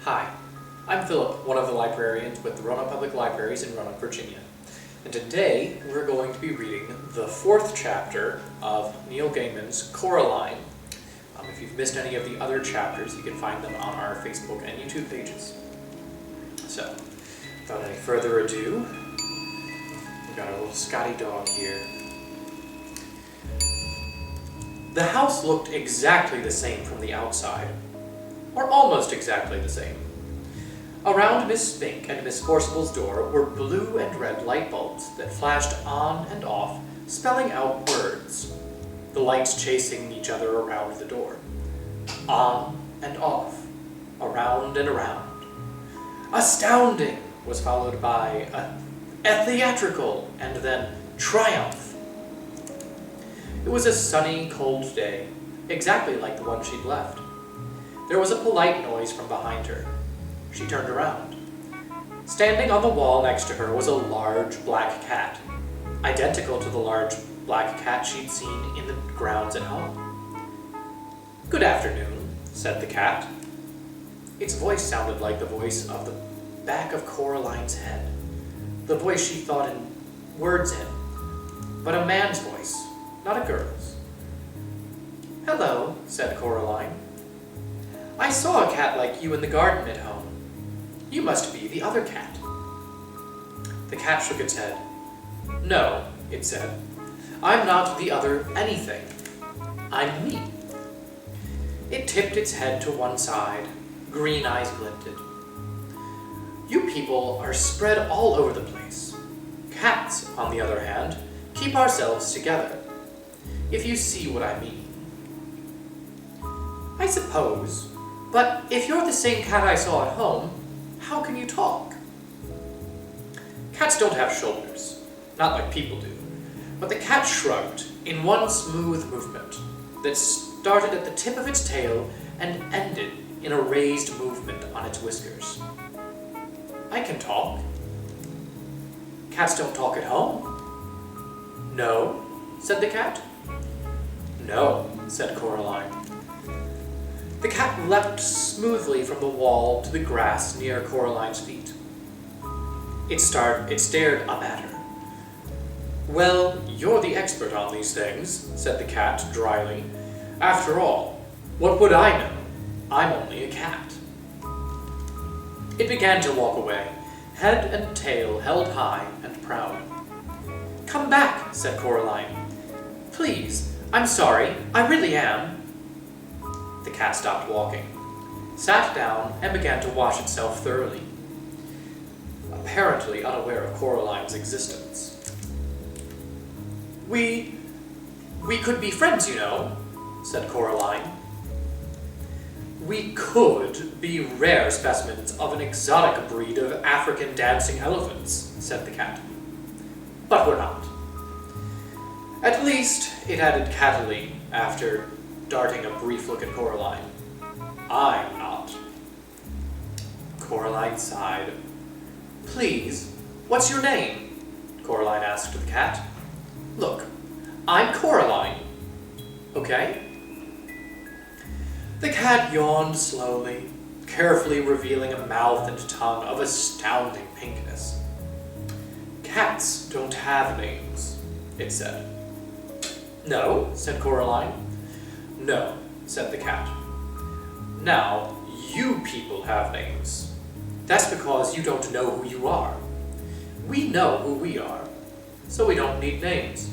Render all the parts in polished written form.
Hi, I'm Philip, one of the librarians with the Roanoke Public Libraries in Roanoke, Virginia. And today we're going to be reading the 4th chapter of Neil Gaiman's Coraline. If you've missed any of the other chapters, you can find them on our Facebook and YouTube pages. So, without any further ado, we've got our little Scotty dog here. The house looked exactly the same from the outside, or almost exactly the same. Around Miss Spink and Miss Forcible's door were blue and red light bulbs that flashed on and off, spelling out words, the lights chasing each other around the door. On and off, around and around. Astounding was followed by a theatrical, and then triumph. It was a sunny, cold day, exactly like the one she'd left. There was a polite noise from behind her. She turned around. Standing on the wall next to her was a large black cat, identical to the large black cat she'd seen in the grounds at home. "Good afternoon," said the cat. Its voice sounded like the voice of the back of Coraline's head, the voice she thought in words in, but a man's voice, not a girl's. "Hello," said Coraline. "I saw a cat like you in the garden at home. You must be the other cat." The cat shook its head. "No," it said. "I'm not the other anything. I'm me." It tipped its head to one side. Green eyes glinted. "You people are spread all over the place. Cats, on the other hand, keep ourselves together. If you see what I mean." "I suppose. But if you're the same cat I saw at home, how can you talk?" Cats don't have shoulders, not like people do, but the cat shrugged in one smooth movement that started at the tip of its tail and ended in a raised movement on its whiskers. "I can talk." "Cats don't talk at home." "No," said the cat. "No," said Coraline. The cat leapt smoothly from the wall to the grass near Coraline's feet. It stared up at her. "Well, you're the expert on these things," said the cat dryly. "After all, what would I know? I'm only a cat." It began to walk away, head and tail held high and proud. "Come back," said Coraline. "Please, I'm sorry, I really am." The cat stopped walking, sat down, and began to wash itself thoroughly, apparently unaware of Coraline's existence. We could be friends, you know," said Coraline. "We could be rare specimens of an exotic breed of African dancing elephants," said the cat. "But we're not. At least," it added cattily, after darting a brief look at Coraline, "I'm not." Coraline sighed. "Please, what's your name?" Coraline asked the cat. "Look, I'm Coraline. Okay?" The cat yawned slowly, carefully revealing a mouth and tongue of astounding pinkness. "Cats don't have names," it said. "No?" said Coraline. "No," said the cat. "Now, you people have names. That's because you don't know who you are. We know who we are, so we don't need names."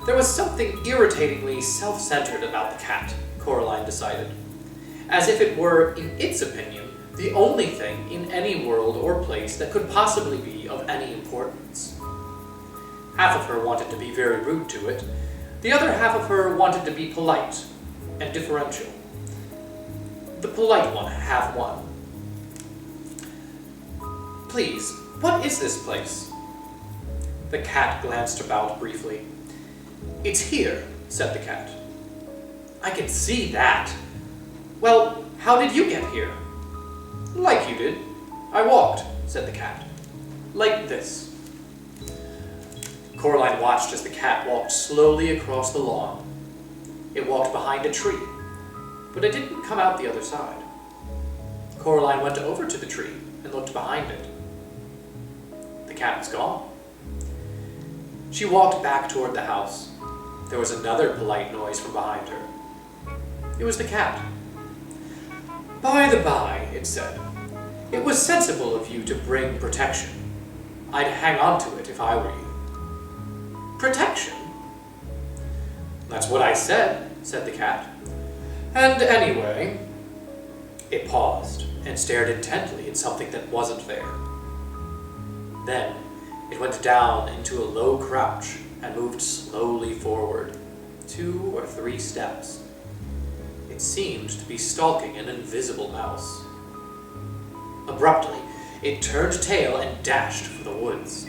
There was something irritatingly self-centered about the cat, Coraline decided, as if it were, in its opinion, the only thing in any world or place that could possibly be of any importance. Half of her wanted to be very rude to it. The other half of her wanted to be polite and differential. The polite one half won. "Please, what is this place?" The cat glanced about briefly. "It's here," said the cat. "I can see that. Well, how did you get here?" "Like you did. I walked," said the cat. "Like this." Coraline watched as the cat walked slowly across the lawn. It walked behind a tree, but it didn't come out the other side. Coraline went over to the tree and looked behind it. The cat was gone. She walked back toward the house. There was another polite noise from behind her. It was the cat. "By the by," it said, "it was sensible of you to bring protection. I'd hang on to it if I were you." "Protection?" "That's what I said," said the cat. "And anyway..." It paused and stared intently at something that wasn't there. Then it went down into a low crouch and moved slowly forward, 2 or 3 steps. It seemed to be stalking an invisible mouse. Abruptly, it turned tail and dashed for the woods.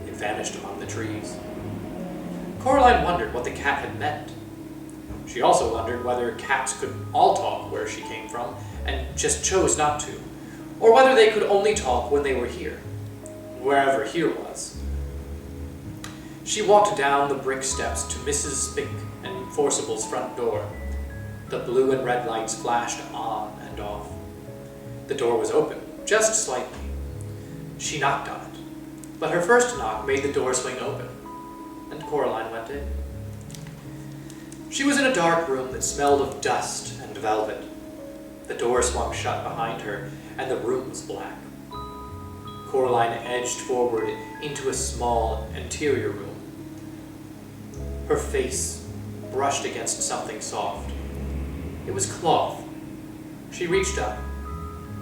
It vanished among the trees. Coraline wondered what the cat had meant. She also wondered whether cats could all talk where she came from and just chose not to, or whether they could only talk when they were here, wherever here was. She walked down the brick steps to Mrs. Spink and Forcible's front door. The blue and red lights flashed on and off. The door was open, just slightly. She knocked on it, but her first knock made the door swing open, and Coraline went in. She was in a dark room that smelled of dust and velvet. The door swung shut behind her, and the room was black. Coraline edged forward into a small interior room. Her face brushed against something soft. It was cloth. She reached up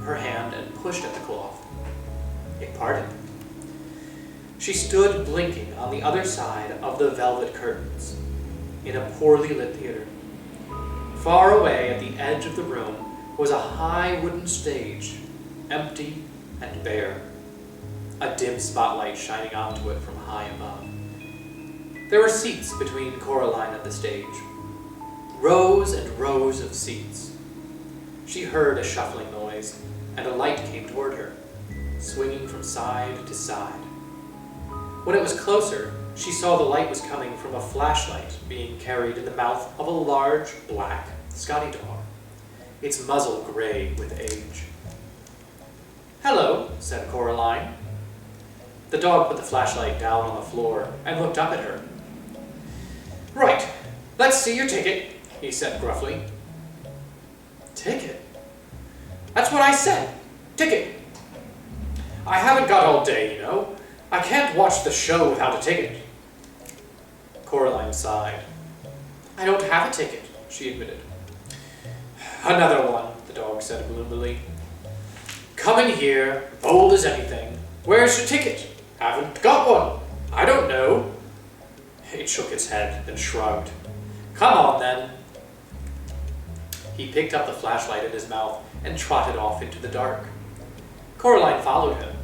her hand and pushed at the cloth. It parted. She stood blinking on the other side of the velvet curtains, in a poorly lit theater. Far away at the edge of the room was a high wooden stage, empty and bare, a dim spotlight shining onto it from high above. There were seats between Coraline and the stage, rows and rows of seats. She heard a shuffling noise, and a light came toward her, swinging from side to side. When it was closer, she saw the light was coming from a flashlight being carried in the mouth of a large, black Scotty dog, its muzzle gray with age. "Hello," said Coraline. The dog put the flashlight down on the floor and looked up at her. "Right, let's see your ticket," he said gruffly. "Ticket? That's what I said. Ticket. I haven't got all day, you know. I can't watch the show without a ticket." Coraline sighed. "I don't have a ticket," she admitted. "Another one," the dog said gloomily. "Come in here, bold as anything. Where's your ticket? Haven't got one. I don't know." It shook its head, then shrugged. "Come on, then." He picked up the flashlight in his mouth and trotted off into the dark. Coraline followed him.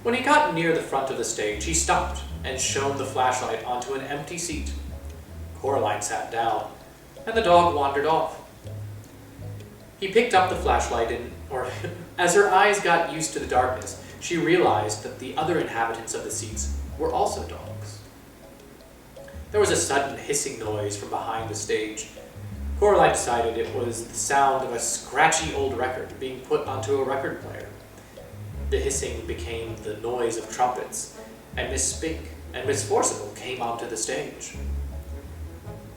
When he got near the front of the stage, he stopped and shone the flashlight onto an empty seat. Coraline sat down, and the dog wandered off. He picked up the flashlight as her eyes got used to the darkness, she realized that the other inhabitants of the seats were also dogs. There was a sudden hissing noise from behind the stage. Coraline decided it was the sound of a scratchy old record being put onto a record player. The hissing became the noise of trumpets, and Miss Spink and Miss Forcible came onto the stage.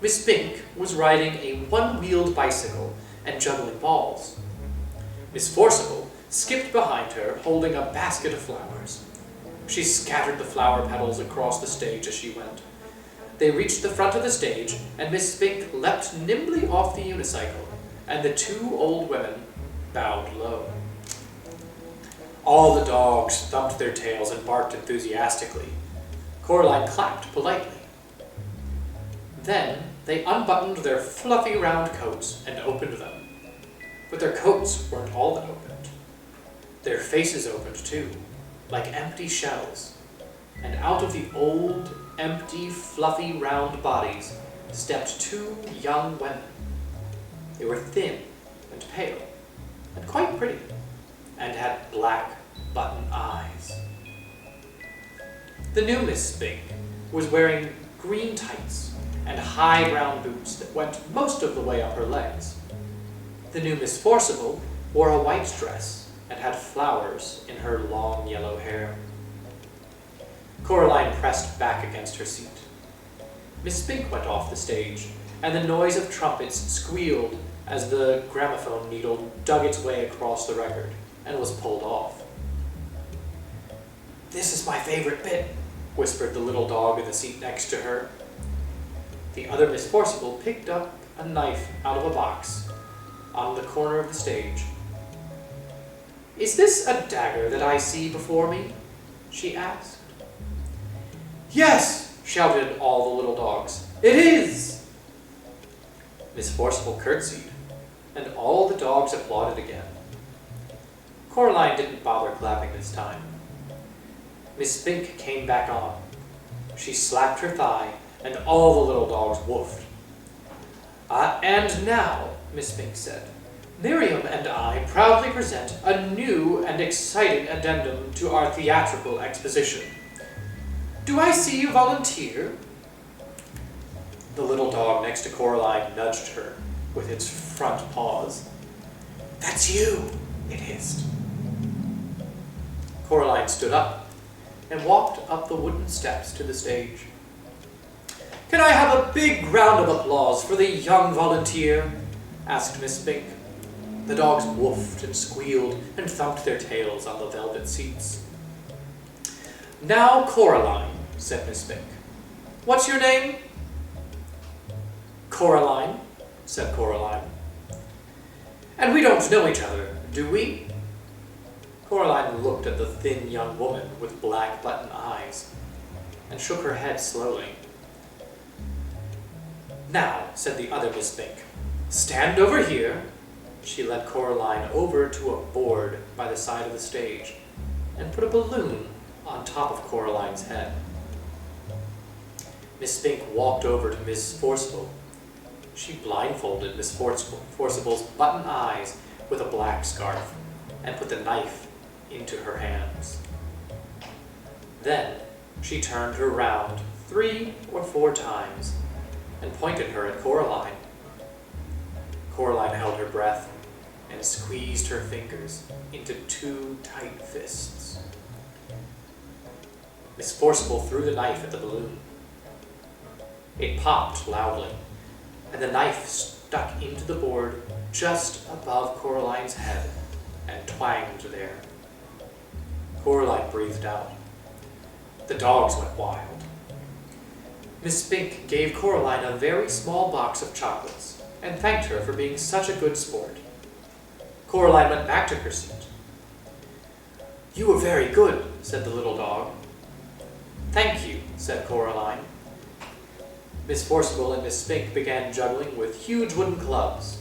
Miss Spink was riding a one-wheeled bicycle and juggling balls. Miss Forcible skipped behind her, holding a basket of flowers. She scattered the flower petals across the stage as she went. They reached the front of the stage, and Miss Spink leapt nimbly off the unicycle, and the 2 old women bowed low. All the dogs thumped their tails and barked enthusiastically. Coraline clapped politely. Then they unbuttoned their fluffy round coats and opened them. But their coats weren't all that opened. Their faces opened too, like empty shells, and out of the old, empty, fluffy, round bodies stepped 2 young women. They were thin and pale, and quite pretty, and had black button eyes. The new Miss Spink was wearing green tights and high brown boots that went most of the way up her legs. The new Miss Forcible wore a white dress and had flowers in her long yellow hair. Coraline pressed back against her seat. Miss Spink went off the stage, and the noise of trumpets squealed as the gramophone needle dug its way across the record and was pulled off. "This is my favorite bit," whispered the little dog in the seat next to her. The other Miss Forcible picked up a knife out of a box on the corner of the stage. "Is this a dagger that I see before me?" she asked. "Yes!" shouted all the little dogs. "It is!" Miss Forcible curtsied, and all the dogs applauded again. Coraline didn't bother clapping this time. Miss Spink came back on. She slapped her thigh, and all the little dogs woofed. "And now," Miss Spink said, "Miriam and I proudly present a new and exciting addendum to our theatrical exposition. Do I see you volunteer?" The little dog next to Coraline nudged her with its front paws. "That's you," it hissed. Coraline stood up and walked up the wooden steps to the stage. "Can I have a big round of applause for the young volunteer?" asked Miss Spink. The dogs woofed and squealed and thumped their tails on the velvet seats. "Now, Coraline," said Miss Spink. "What's your name?" "Coraline," said Coraline. "And we don't know each other, do we?" Coraline looked at the thin young woman with black button eyes and shook her head slowly. "Now," said the other Miss Spink, "stand over here." She led Coraline over to a board by the side of the stage and put a balloon on top of Coraline's head. Miss Spink walked over to Miss Forcible. She blindfolded Miss Forcible's button eyes with a black scarf and put the knife into her hands. Then she turned her round 3 or 4 times and pointed her at Coraline. Coraline held her breath and squeezed her fingers into 2 tight fists. Miss Forcible threw the knife at the balloon. It popped loudly, and the knife stuck into the board just above Coraline's head and twanged there. Coraline breathed out. The dogs went wild. Miss Spink gave Coraline a very small box of chocolates and thanked her for being such a good sport. Coraline went back to her seat. "You were very good," said the little dog. "Thank you," said Coraline. Miss Forcible and Miss Spink began juggling with huge wooden clubs.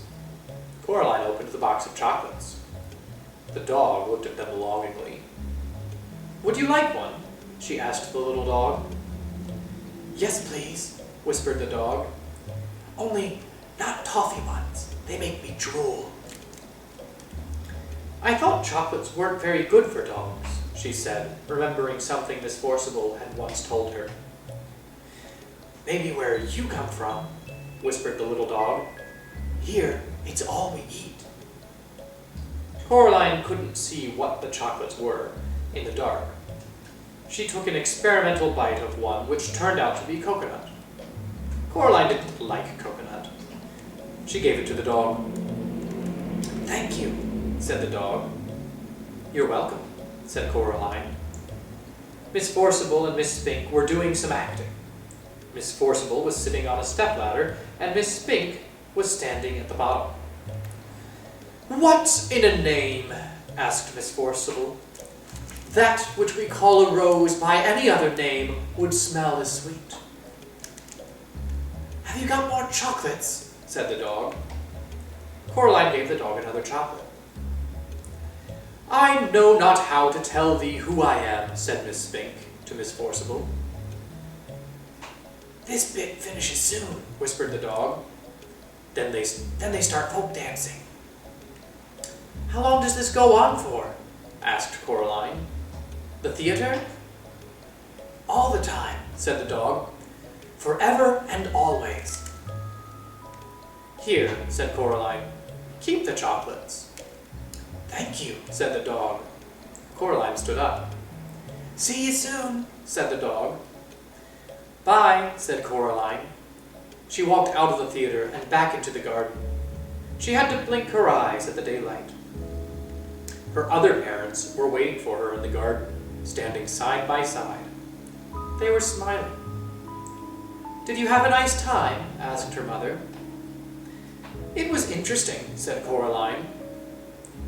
Coraline opened the box of chocolates. The dog looked at them longingly. "Would you like one?" she asked the little dog. "Yes, please," whispered the dog. "Only not toffee ones. They make me drool." "I thought chocolates weren't very good for dogs," she said, remembering something Miss Forcible had once told her. "Maybe where you come from," whispered the little dog. "Here, it's all we eat." Coraline couldn't see what the chocolates were in the dark. She took an experimental bite of one which turned out to be coconut. Coraline didn't like coconut. She gave it to the dog. "Thank you," said the dog. "You're welcome," said Coraline. Miss Forcible and Miss Spink were doing some acting. Miss Forcible was sitting on a stepladder, and Miss Spink was standing at the bottom. "What in a name?" asked Miss Forcible. "That which we call a rose by any other name would smell as sweet." "Have you got more chocolates?" said the dog. Coraline gave the dog another chocolate. "I know not how to tell thee who I am," said Miss Spink to Miss Forcible. "This bit finishes soon," whispered the dog. Then they start folk dancing." "How long does this go on for?" asked Coraline. "The theater?" "All the time," said the dog. "Forever and always." "Here," said Coraline. "Keep the chocolates." "Thank you," said the dog. Coraline stood up. "See you soon," said the dog. "Bye," said Coraline. She walked out of the theater and back into the garden. She had to blink her eyes at the daylight. Her other parents were waiting for her in the garden, standing side by side. They were smiling. "Did you have a nice time?" asked her mother. "It was interesting," said Coraline.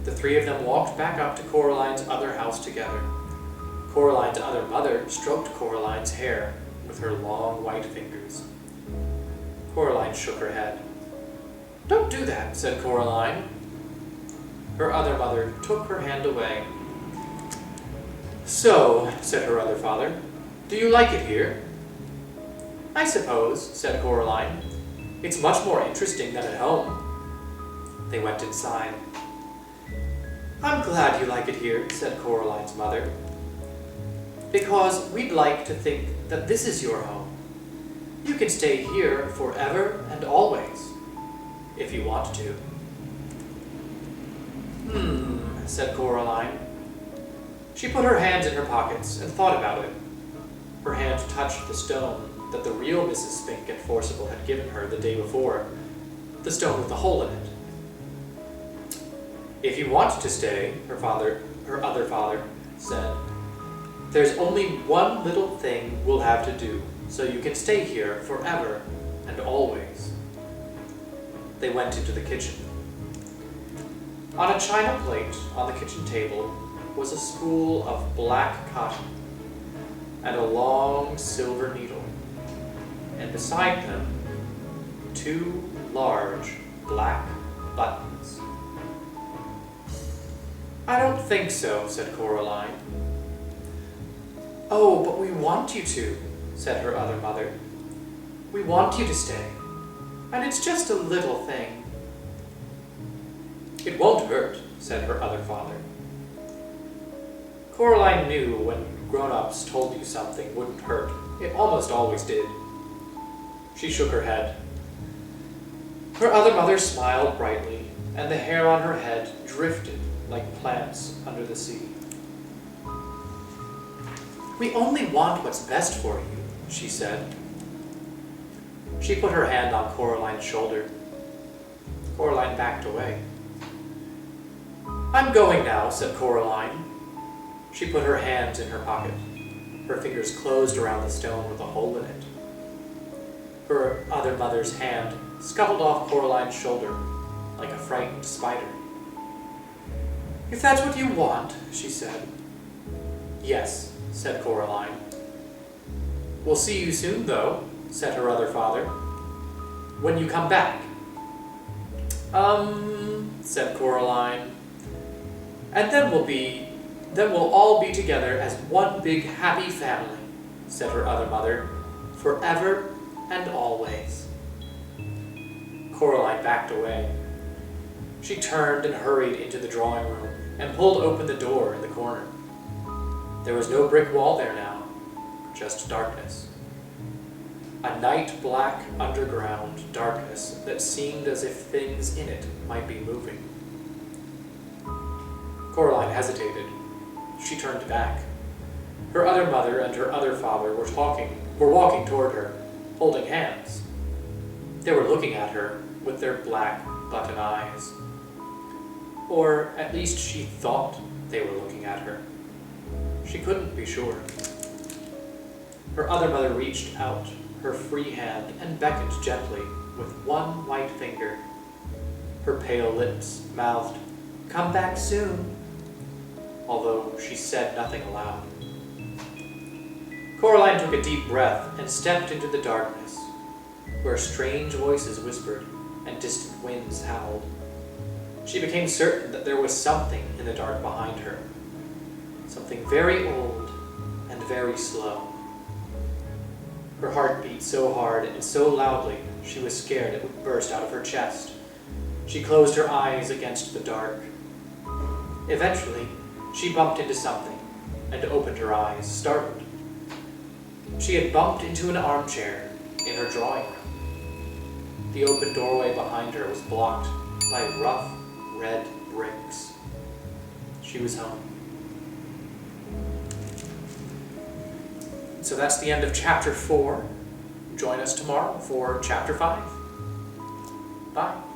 The three of them walked back up to Coraline's other house together. Coraline's other mother stroked Coraline's hair with her long white fingers. Coraline shook her head. "Don't do that," said Coraline. Her other mother took her hand away. "So," said her other father, "do you like it here?" "I suppose," said Coraline. "It's much more interesting than at home." They went inside. "I'm glad you like it here," said Coraline's mother, "because we'd like to think that this is your home. You can stay here forever and always, if you want to." Said Coraline. She put her hands in her pockets and thought about it. Her hand touched the stone that the real Mrs. Spink and Forcible had given her the day before, the stone with the hole in it. "If you want to stay," her other father, said, "there's only one little thing we'll have to do, so you can stay here forever and always." They went into the kitchen. On a china plate on the kitchen table was a spool of black cotton and a long silver needle, and beside them, 2 large black buttons. "I don't think so," said Coraline. "Oh, but we want you to," said her other mother. "We want you to stay, and it's just a little thing." "It won't hurt," said her other father. Coraline knew when grown-ups told you something wouldn't hurt. It almost always did. She shook her head. Her other mother smiled brightly, and the hair on her head drifted like plants under the sea. "We only want what's best for you," she said. She put her hand on Coraline's shoulder. Coraline backed away. "I'm going now," said Coraline. She put her hands in her pocket. Her fingers closed around the stone with a hole in it. Her other mother's hand scuttled off Coraline's shoulder like a frightened spider. "If that's what you want," she said. "Yes," said Coraline. "We'll see you soon, though," said her other father. "When you come back." Said Coraline. "And then we'll all be together as one big happy family," said her other mother, "forever and always." Coraline backed away. She turned and hurried into the drawing room and pulled open the door in the corner. There was no brick wall there now, just darkness. A night-black underground darkness that seemed as if things in it might be moving. Coraline hesitated. She turned back. Her other mother and her other father were walking toward her, holding hands. They were looking at her with their black button eyes. Or at least she thought they were looking at her. She couldn't be sure. Her other mother reached out her free hand and beckoned gently with one white finger. Her pale lips mouthed, "Come back soon," although she said nothing aloud. Coraline took a deep breath and stepped into the darkness, where strange voices whispered and distant winds howled. She became certain that there was something in the dark behind her, something very old and very slow. Her heart beat so hard and so loudly she was scared it would burst out of her chest. She closed her eyes against the dark. Eventually, she bumped into something and opened her eyes, startled. She had bumped into an armchair in her drawing room. The open doorway behind her was blocked by rough red bricks. she was home. So that's the end of chapter 4. Join us tomorrow for chapter 5. Bye.